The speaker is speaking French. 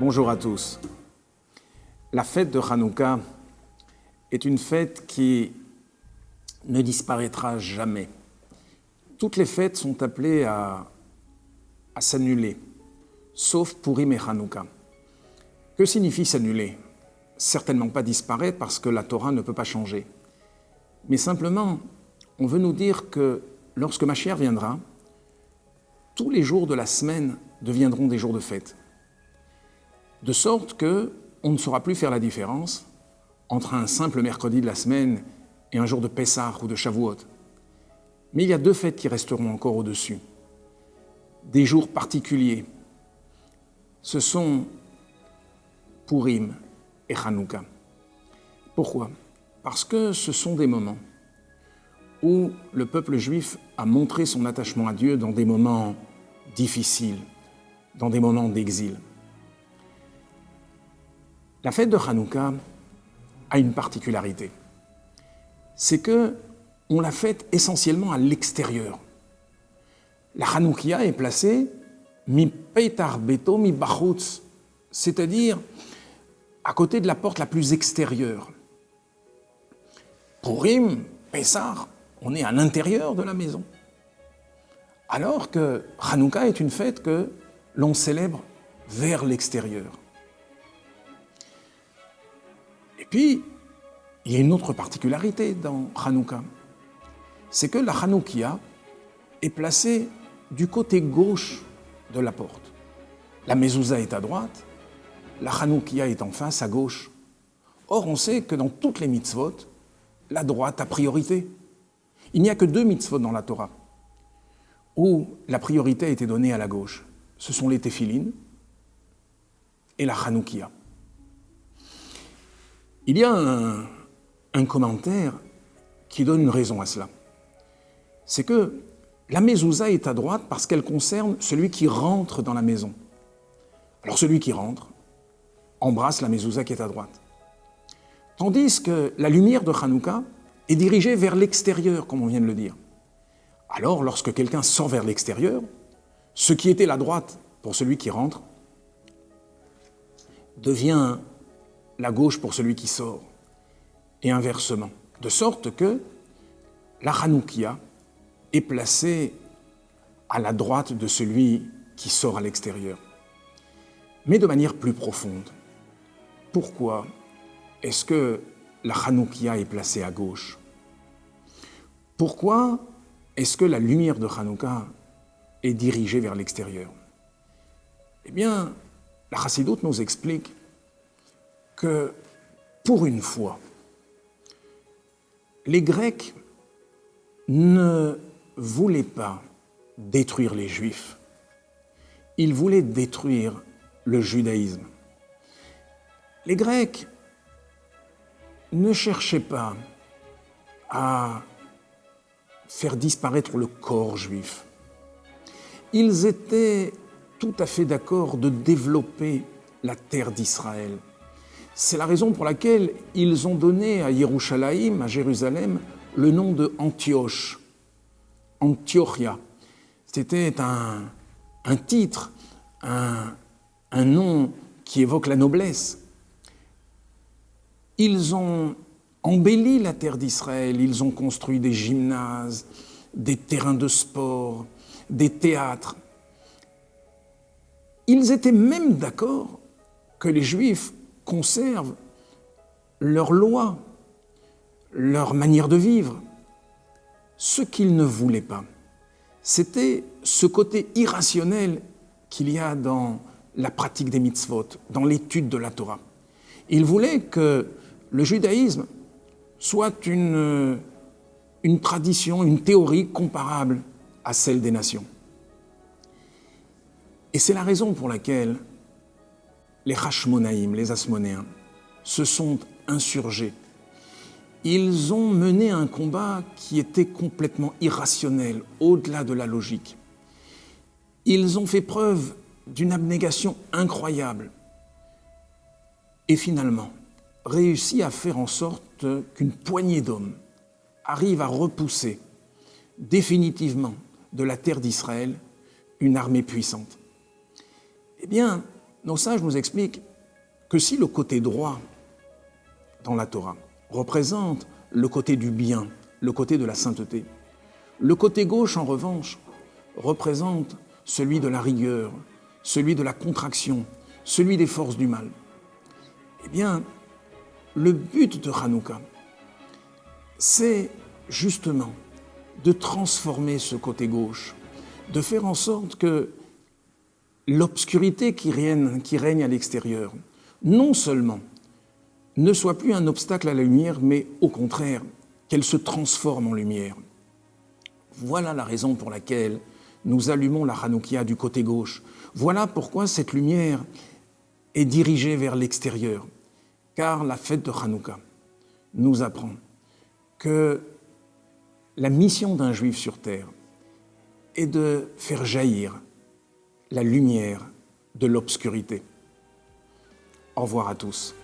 Bonjour à tous. La fête de Hanouka est une fête qui ne disparaîtra jamais. Toutes les fêtes sont appelées à s'annuler, sauf Purim et Hanouka. Que signifie s'annuler? Certainement pas disparaître parce que la Torah ne peut pas changer. Mais simplement, on veut nous dire que lorsque Mashiach viendra, tous les jours de la semaine deviendront des jours de fête. De sorte qu'on ne saura plus faire la différence entre un simple mercredi de la semaine et un jour de Pessah ou de Shavuot. Mais il y a deux fêtes qui resteront encore au-dessus. Des jours particuliers. Ce sont Purim et Hanouka. Pourquoi? Parce que ce sont des moments où le peuple juif a montré son attachement à Dieu dans des moments difficiles, dans des moments d'exil. La fête de Hanouka a une particularité. C'est qu'on la fête essentiellement à l'extérieur. La Hanoukia est placée mi peitar beto mi bachutz, c'est-à-dire à côté de la porte la plus extérieure. Purim, Pessah, on est à l'intérieur de la maison. Alors que Hanouka est une fête que l'on célèbre vers l'extérieur. Et puis, il y a une autre particularité dans Hanouka. C'est que la Hanoukia est placée du côté gauche de la porte. La mezouza est à droite, la Hanoukia est en face, à gauche. Or, on sait que dans toutes les mitzvot, la droite a priorité. Il n'y a que 2 mitzvot dans la Torah où la priorité a été donnée à la gauche. Ce sont les téphilines et la Hanoukia. Il y a un commentaire qui donne une raison à cela. C'est que la mezouza est à droite parce qu'elle concerne celui qui rentre dans la maison. Alors celui qui rentre embrasse la mezouza qui est à droite. Tandis que la lumière de Hanouka est dirigée vers l'extérieur, comme on vient de le dire. Alors, lorsque quelqu'un sort vers l'extérieur, ce qui était la droite pour celui qui rentre devient la gauche pour celui qui sort, et inversement. De sorte que la Hanoukia est placée à la droite de celui qui sort à l'extérieur. Mais de manière plus profonde. Pourquoi est-ce que la Hanoukia est placée à gauche? Pourquoi est-ce que la lumière de Hanouka est dirigée vers l'extérieur? Eh bien, la Chassidoute nous explique que, pour une fois, les Grecs ne voulaient pas détruire les Juifs. Ils voulaient détruire le judaïsme. Les Grecs ne cherchaient pas à faire disparaître le corps juif. Ils étaient tout à fait d'accord de développer la terre d'Israël. C'est la raison pour laquelle ils ont donné à Yerushalayim, à Jérusalem, le nom de Antioche, Antiochia. C'était un titre, un nom qui évoque la noblesse. Ils ont embelli la terre d'Israël, ils ont construit des gymnases, des terrains de sport, des théâtres. Ils étaient même d'accord que les Juifs conservent leurs lois, leur manière de vivre. Ce qu'ils ne voulaient pas, c'était ce côté irrationnel qu'il y a dans la pratique des mitzvot, dans l'étude de la Torah. Ils voulaient que le judaïsme soit une tradition, une théorie comparable à celle des nations. Et c'est la raison pour laquelle les Hashmonaïm, les Asmonéens, se sont insurgés. Ils ont mené un combat qui était complètement irrationnel, au-delà de la logique. Ils ont fait preuve d'une abnégation incroyable. Et finalement, réussi à faire en sorte qu'une poignée d'hommes arrive à repousser définitivement de la terre d'Israël une armée puissante. Eh bien, nos sages nous expliquent que si le côté droit dans la Torah représente le côté du bien, le côté de la sainteté, le côté gauche, en revanche, représente celui de la rigueur, celui de la contraction, celui des forces du mal. Eh bien, le but de Hanouka, c'est justement de transformer ce côté gauche, de faire en sorte que l'obscurité qui règne à l'extérieur, non seulement ne soit plus un obstacle à la lumière, mais au contraire, qu'elle se transforme en lumière. Voilà la raison pour laquelle nous allumons la Hanoukia du côté gauche. Voilà pourquoi cette lumière est dirigée vers l'extérieur. Car la fête de Hanouka nous apprend que la mission d'un juif sur terre est de faire jaillir la lumière de l'obscurité. Au revoir à tous.